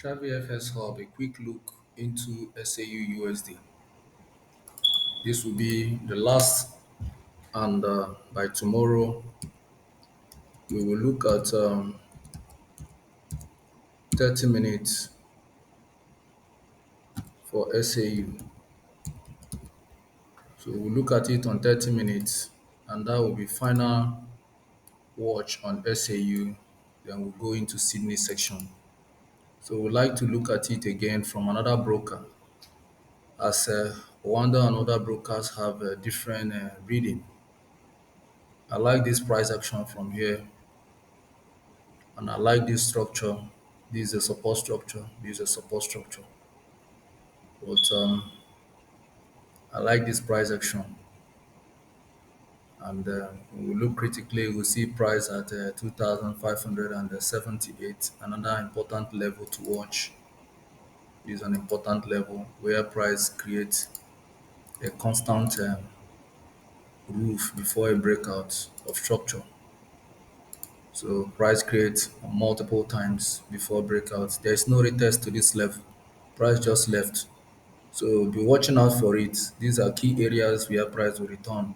Shavyfxhub, a quick look into SAU USD. This will be the last, and by tomorrow we will look at 30 minutes for SAU. So we'll look at it on 30 minutes, and that will be final watch on SAU. Then we'll go into Sydney section. So we'd like to look at it again from another broker, as Wanda and other brokers have a different reading. I like this price action from here, and I like this structure. This is a support structure. This is a support structure. But I like this price action. And when we look critically, we see price at 2,578. Another important level to watch is an important level where price creates a constant roof before a breakout of structure. So price creates multiple times before breakout. There is no retest to this level. Price just left. So be watching out for it. These are key areas where price will return.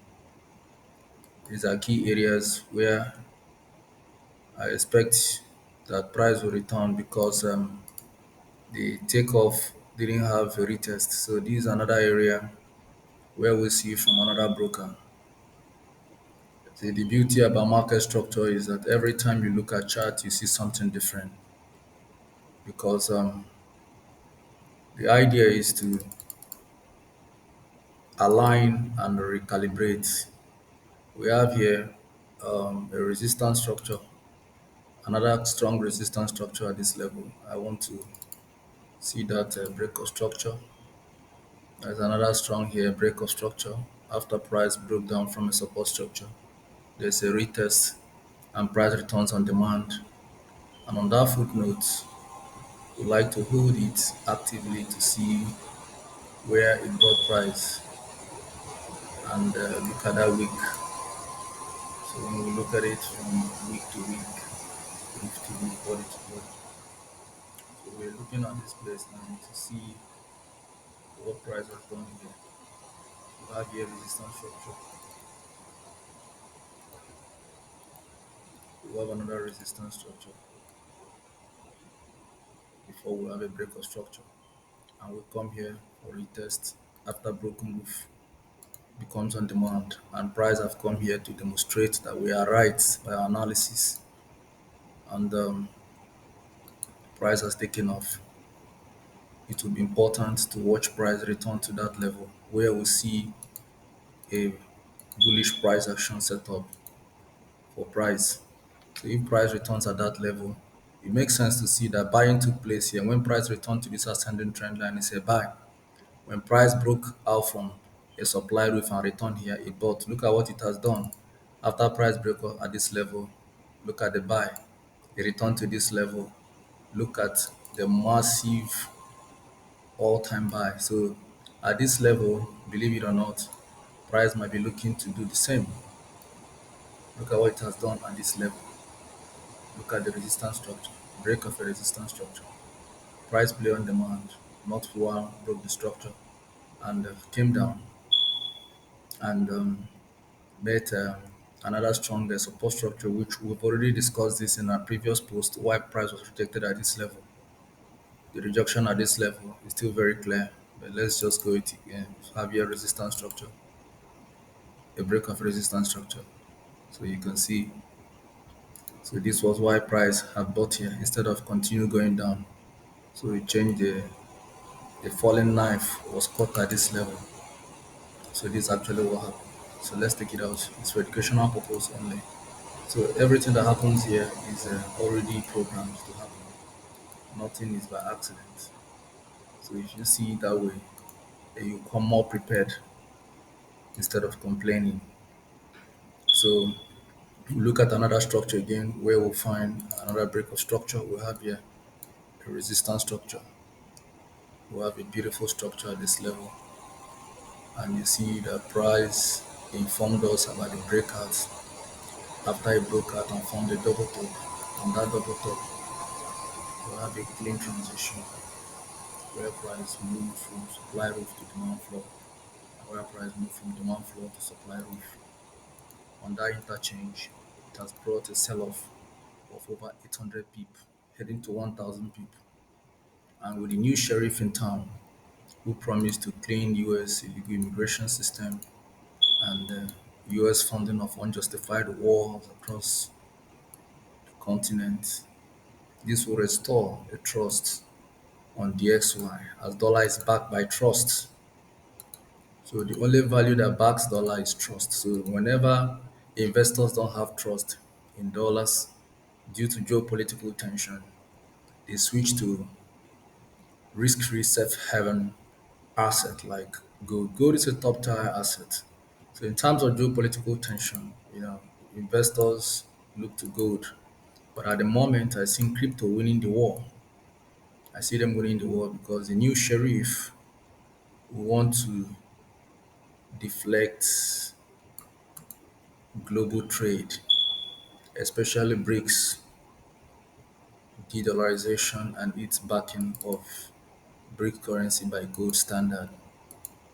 These are key areas where I expect that price will return because the takeoff didn't have a retest. So this is another area where we see from another broker. See, the beauty about market structure is that every time you look at chart, you see something different because the idea is to align and recalibrate. We have here a resistance structure, another strong resistance structure at this level. I want to see that break of structure. There's another strong here break of structure after price broke down from a support structure. There's a retest and price returns on demand. And on that footnote, we like to hold it actively to see where it brought price and look at that week. So when we look at it from week to week, body to body. So we're looking at this place now to see what price has done here. We have here resistance structure. We have another resistance structure before we have a break of structure. And we come here for retest after broken roof becomes on demand, and price have come here to demonstrate that we are right by our analysis, and price has taken off. It will be important to watch price return to that level where we see a bullish price action setup for price. So if price returns at that level, it makes sense to see that buying took place here. When price returned to this ascending trend line, it's a buy. When price broke out from a supply roof and returned here, it bought. Look at what it has done. After price break up at this level, look at the buy. It returned to this level. Look at the massive all-time buy. So at this level, believe it or not, price might be looking to do the same. Look at what it has done at this level. Look at the resistance structure, break of a resistance structure. Price play on demand, not one broke the structure and came down and met another strong support structure, which we've already discussed this in our previous post, why price was rejected at this level. The rejection at this level is still very clear, but let's just go it again. Have here resistance structure, a break of resistance structure. So you can see, so this was why price have bought here instead of continue going down. So it changed the falling knife was caught at this level. So this is actually what happened. So let's take it out. It's for educational purpose only. So everything that happens here is already programmed to happen. Nothing is by accident. So if you see it that way, then you come more prepared instead of complaining. So we look at another structure again where we'll find another break of structure. We have here a resistance structure. We have a beautiful structure at this level. And you see the price informed us about the breakouts after it broke out and formed a double top. On that double top, We have a clean transition where price moved from supply roof to demand floor, and where price moved from demand floor to supply roof. On that interchange, it has brought a sell-off of over 800 pip, heading to 1,000 pip. And with the new sheriff in town, who promised to clean US illegal immigration system and US funding of unjustified wars across the continent, this will restore the trust on the XY as dollar is backed by trust. So the only value that backs dollar is trust. So whenever investors don't have trust in dollars due to geopolitical tension, they switch to risk-free safe haven asset like gold. Gold is a top tier asset. So in terms of geopolitical tension, investors look to gold. But at the moment, I see crypto winning the war. I see them winning the war because the new sheriff will want to deflect global trade, especially BRICS, de-dollarization, and its backing of BRIC currency by gold standard.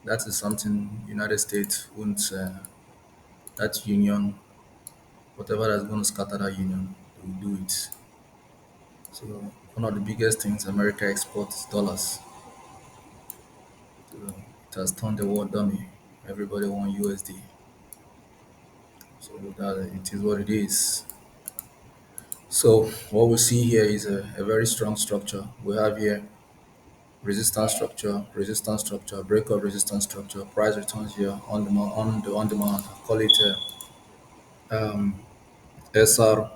That is something United States won't. That union, whatever that's going to scatter that union, they will do it. So one of the biggest things America exports is dollars. So it has turned the world dummy. Everybody wants USD. So that it is what it is. So what we see here is a very strong structure. We have here resistance structure, break of resistance structure, price returns here on demand. Call it SR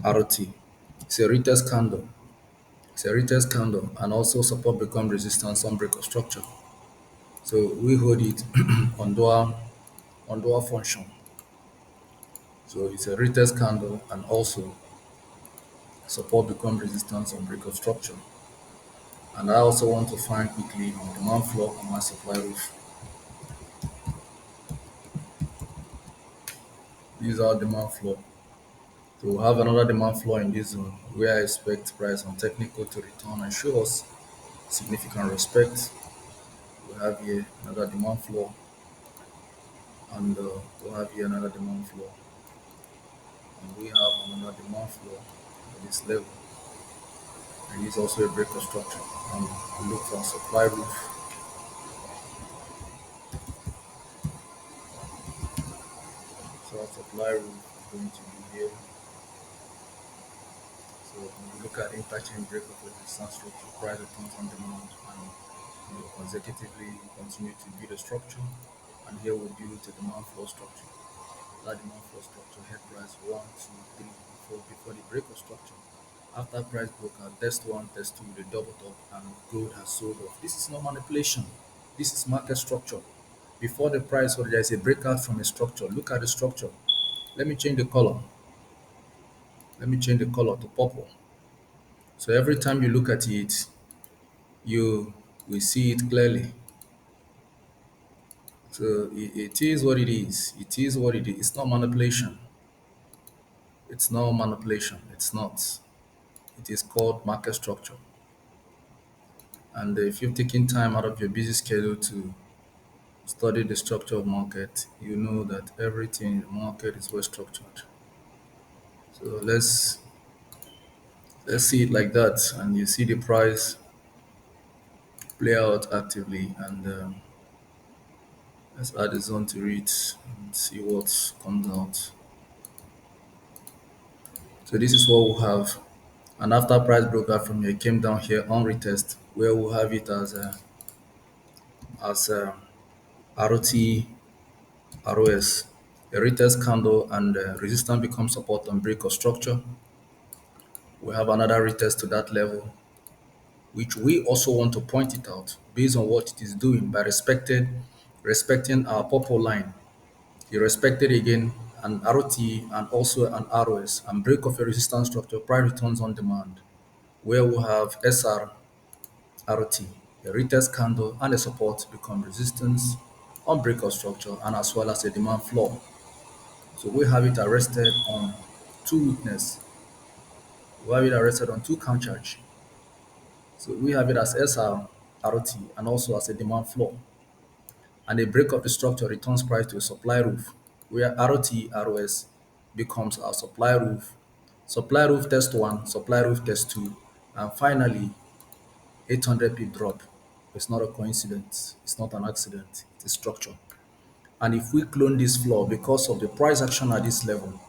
RT. It's a retest candle. It's a retest candle and also support become resistance on break of structure. So we hold it on dual function. So it's a retest candle and also support become resistance on break of structure. And I also want to find quickly my demand floor and my supply roof. These are demand floor. So we'll have another demand floor in this zone where I expect price on technical to return and show us significant respect. We have here another demand floor and we'll have here another demand floor and we have another demand floor at this level and it's also a breaker structure and we look for supply roof. So our supply roof is going to be here. So when you look at interchange break of resistance structure, price returns on demand and consecutively continue to build a structure and here we build a demand floor structure. That demand floor structure head price 1, 2, 3, 4 before the break of structure. After price broke out, test 1, test 2, they doubled up and gold has sold off. This is not manipulation. This is market structure. Before the price, so there is a breakout from a structure. Look at the structure. Let me change the color. Let me change the color to purple. So every time you look at it, you will see it clearly. So it is what it is. It is what it is. It's not manipulation. It's not manipulation. It's not. It is called market structure. And if you've taken time out of your busy schedule to study the structure of market, you know that everything in the market is well structured. So let's see it like that, and you see the price play out actively, and let's add the zone to it and see what comes out. So this is what we'll have. And after price broke out from here, it came down here on retest, where we'll have it as ROT, ROS, a retest candle, and resistance becomes support on break of structure. We have another retest to that level, which we also want to point it out based on what it is doing by respecting our purple line. He respected again an ROT and also an ROS and break of a resistance structure, price returns on demand, where we have SR ROT, a retest candle and a support become resistance on break of structure and as well as a demand floor. So we have it arrested on two weakness. We have it arrested on two count charge. So we have it as SR, RT, and also as a demand floor. And a break of the structure returns price to a supply roof, where RT, ROS becomes our supply roof test one, supply roof test two, and finally 800 pip drop. It's not a coincidence, it's not an accident, it's a structure. And if we clone this floor because of the price action at this level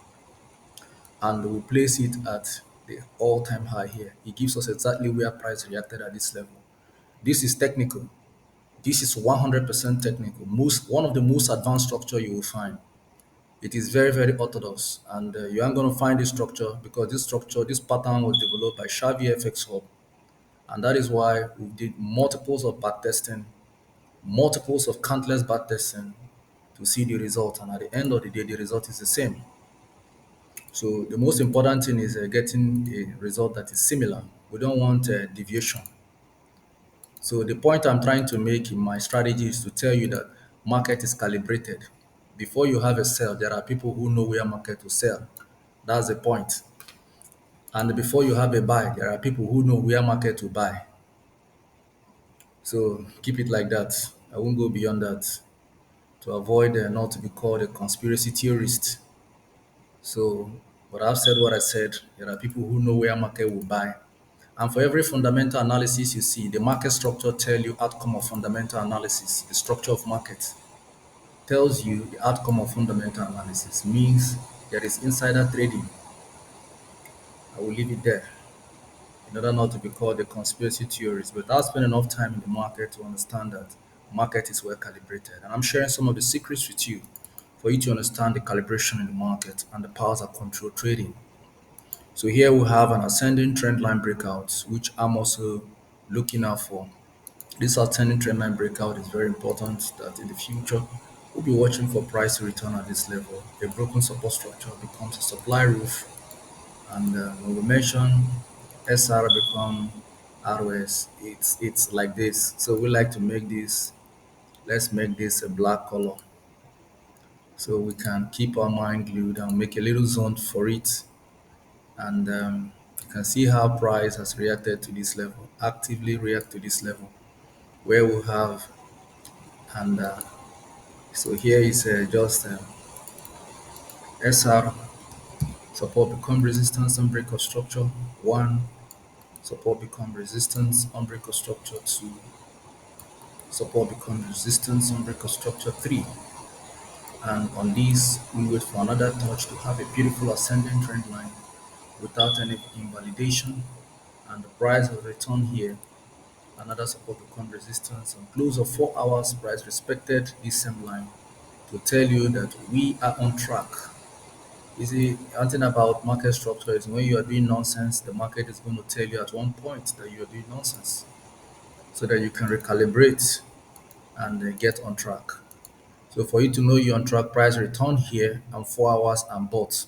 and we place it at the all-time high here, it gives us exactly where price reacted at this level. This is technical. This is 100% technical. One of the most advanced structure you will find. It is very, very orthodox, and you aren't going to find this structure because this pattern was developed by Shavyfxhub, and that is why we did multiples of backtesting, multiples of countless backtesting to see the result, and at the end of the day, the result is the same. So the most important thing is getting a result that is similar. We don't want deviation. So the point I'm trying to make in my strategy is to tell you that market is calibrated. Before you have a sell, there are people who know where market to sell. That's the point. And before you have a buy, there are people who know where market to buy. So keep it like that. I won't go beyond that to avoid not to be called a conspiracy theorist. So, but I've said what I said. There are people who know where market will buy. And for every fundamental analysis you see, the market structure tell you outcome of fundamental analysis. The structure of market tells you the outcome of fundamental analysis. Means there is insider trading. I will leave it there in order not to be called a conspiracy theorist. But I've spent enough time in the market to understand that market is well calibrated. And I'm sharing some of the secrets with you for you to understand the calibration in the market and the powers that control trading. So here we have an ascending trend line breakout, which I'm also looking out for. This ascending trend line breakout is very important that in the future we'll be watching for price to return at this level. A broken support structure becomes a supply roof, and when we mention SR become ROS, it's like this. So we like to make this. Let's make this a black color so we can keep our mind glued and make a little zone for it. And you can see how price has reacted to this level, actively react to this level, where we have, and so here is just SR support become resistance on break of structure one, support become resistance on break of structure two, support become resistance on break of structure three, and on this we wait for another touch to have a beautiful ascending trend line without any invalidation, and the price will return here. Another support become resistance. On close of 4 hours, price respected this same line to tell you that we are on track. You see, one thing about market structure is when you are doing nonsense, the market is going to tell you at one point that you are doing nonsense so that you can recalibrate and get on track. So for you to know you're on track, price return here and 4 hours and bought.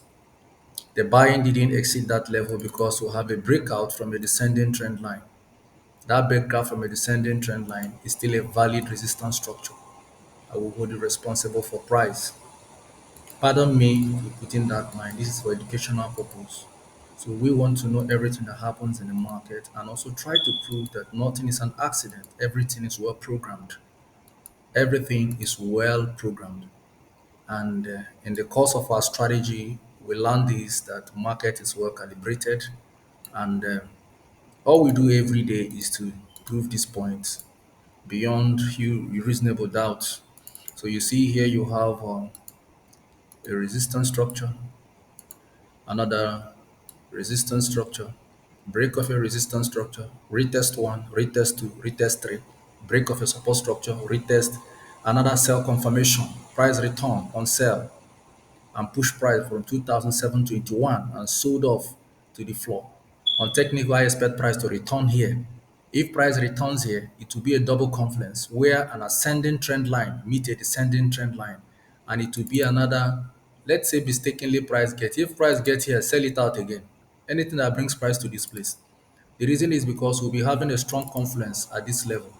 The buying didn't exceed that level because we have a breakout from a descending trend line. That breakout from a descending trend line is still a valid resistance structure. I will hold you responsible for price. Pardon me for putting that line. This is for educational purpose. So we want to know everything that happens in the market and also try to prove that nothing is an accident. Everything is well programmed. Everything is well programmed. And in the course of our strategy, we learn this that market is well calibrated, and all we do every day is to prove this point beyond reasonable doubt. So you see here you have a resistance structure, another resistance structure, break of a resistance structure, retest one, retest two, retest three, break of a support structure, retest, another sell confirmation, price return on sell, and push price from 2007 and sold off to the floor. On technical, I expect price to return here. If price returns here, it will be a double confluence where an ascending trend line meet a descending trend line, and it will be another, let's say mistakenly price get. If price get here, sell it out again. Anything that brings price to this place. The reason is because we'll be having a strong confluence at this level.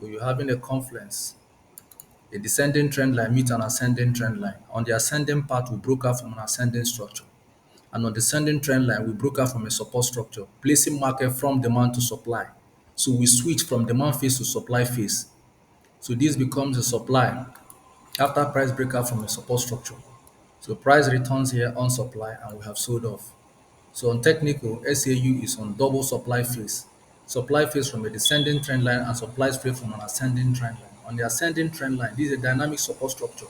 We'll be having a confluence, a descending trend line meet an ascending trend line. On the ascending part, we broke out from an ascending structure. and on descending trend line, we broke out from a support structure, placing market from demand to supply. So we switch from demand phase to supply phase. So this becomes a supply after price breakout from a support structure. So price returns here on supply and we have sold off. So on technical, SAU is on double supply phase. Supply phase from a descending trend line and supply phase from an ascending trend line. On the ascending trend line, this is a dynamic support structure.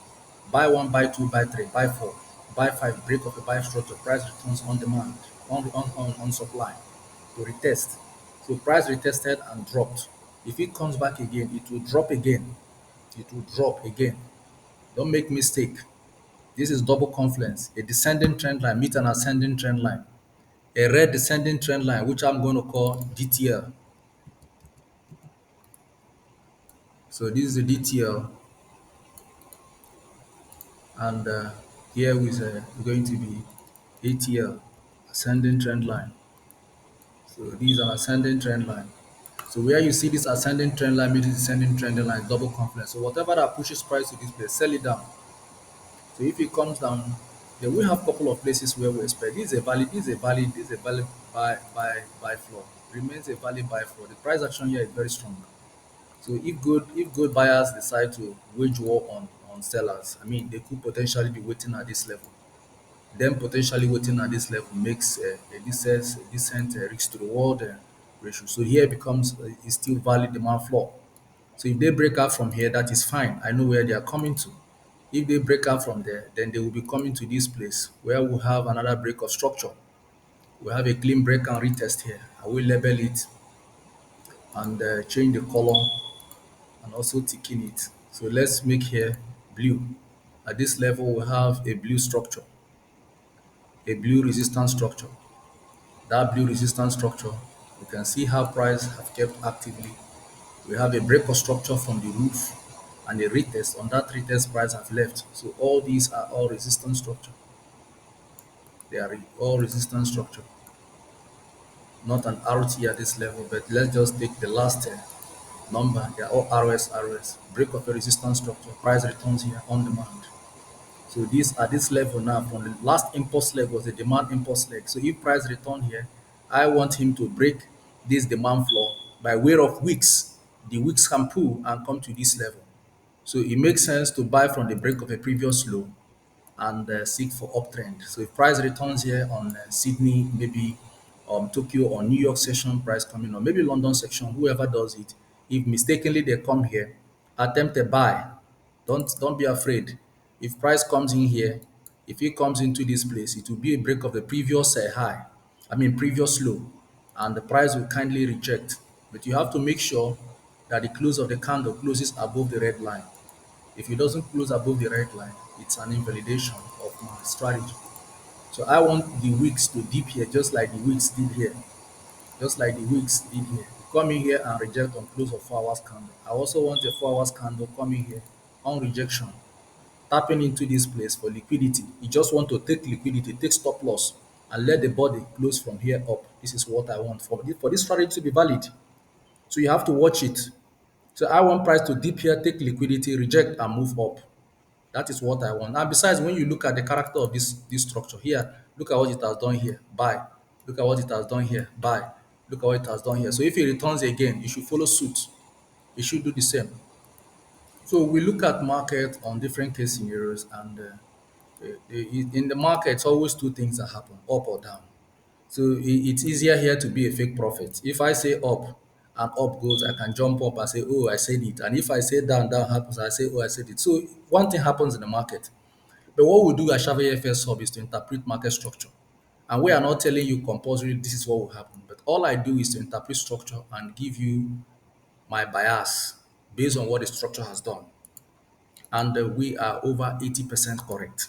Buy one, buy two, buy three, buy four, buy five, break of a buy structure, price returns on demand, on supply to retest. So price retested and dropped. If it comes back again, it will drop again. It will drop again. Don't make mistake. This is double confluence. A descending trend line meet an ascending trend line. A red descending trend line, which I'm going to call DTL. So this is the DTL, and here is going to be ATL, ascending trend line. So this is an ascending trend line. So where you see this ascending trend line meets descending trend line, double confluence. So whatever that pushes price to this place, sell it down. So if it comes down, then we have a couple of places where we expect this is a valid, this is a valid buy floor. Remains a valid buy floor. The price action here is very strong. So if good buyers decide to wage war on sellers, I mean they could potentially be waiting at this level. Then potentially waiting at this level makes a decent risk to reward ratio. So here becomes is still valid demand floor. So if they break out from here, that is fine. I know where they are coming to. If they break out from there, then they will be coming to this place where we have another break of structure. We have a clean break and retest here. I will label it and change the color and also ticking it. So let's make here blue. At this level, we have a blue structure, a blue resistance structure. That blue resistance structure, you can see how price have kept actively. We have a break of structure from the roof and a retest. On that retest, price have left. So all these are all resistance structure. They are all resistance structure, not an RT at this level, but let's just take the last number. They are all RS. Break of a resistance structure. Price returns here on demand. So this at this level now, from the last impulse leg was the demand impulse leg. So if price return here, I want him to break this demand floor by way of wicks. The wicks can pull and come to this level. So it makes sense to buy from the break of a previous low and seek for uptrend. So if price returns here on Sydney, maybe Tokyo or New York session price coming, or maybe London section, whoever does it, if mistakenly they come here, attempt a buy. Don't be afraid. If price comes in here, if it comes into this place, it will be a break of the previous high. I mean previous low, and the price will kindly reject. But you have to make sure that the close of the candle closes above the red line. If it doesn't close above the red line, it's an invalidation of my strategy. So I want the wicks to dip here, just like the wicks did here, just like the wicks did here. Come in here and reject on close of 4 hours candle. I also want a 4 hours candle coming here on rejection, tapping into this place for liquidity. You just want to take liquidity, take stop loss, and let the body close from here up. This is what I want for this strategy to be valid. So you have to watch it. So I want price to dip here, take liquidity, reject, and move up. That is what I want. And besides, when you look at the character of this structure here, look at what it has done here, buy. Look at what it has done here, buy. Look at what it has done here. So if it returns again, you should follow suit. It should do the same. So we look at market on different case scenarios, and in the market, it's always two things that happen: up or down. So it's easier here to be a fake prophet. If I say up and up goes, I can jump up and say, "Oh, I said it." And if I say down, down happens, I say, "Oh, I said it." So one thing happens in the market. But what we do at Shavyfxhub is to interpret market structure. And we are not telling you compulsory this is what will happen. But all I do is to interpret structure and give you my bias based on what the structure has done. And we are over 80% correct.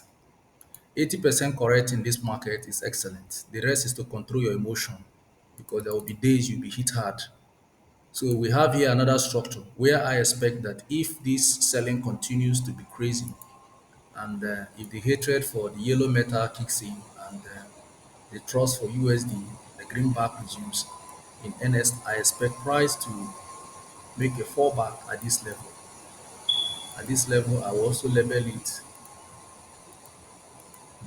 80% correct in this market is excellent. The rest is to control your emotion because there will be days you'll be hit hard. So we have here another structure where I expect that if this selling continues to be crazy, and if the hatred for the yellow metal kicks in and the trust for USD, the greenback resumes in earnest, I expect price to make a fallback at this level. At this level, I will also label it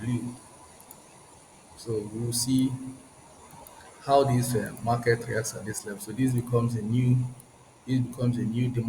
blue. So we will see how this market reacts at this level. So this becomes a new demand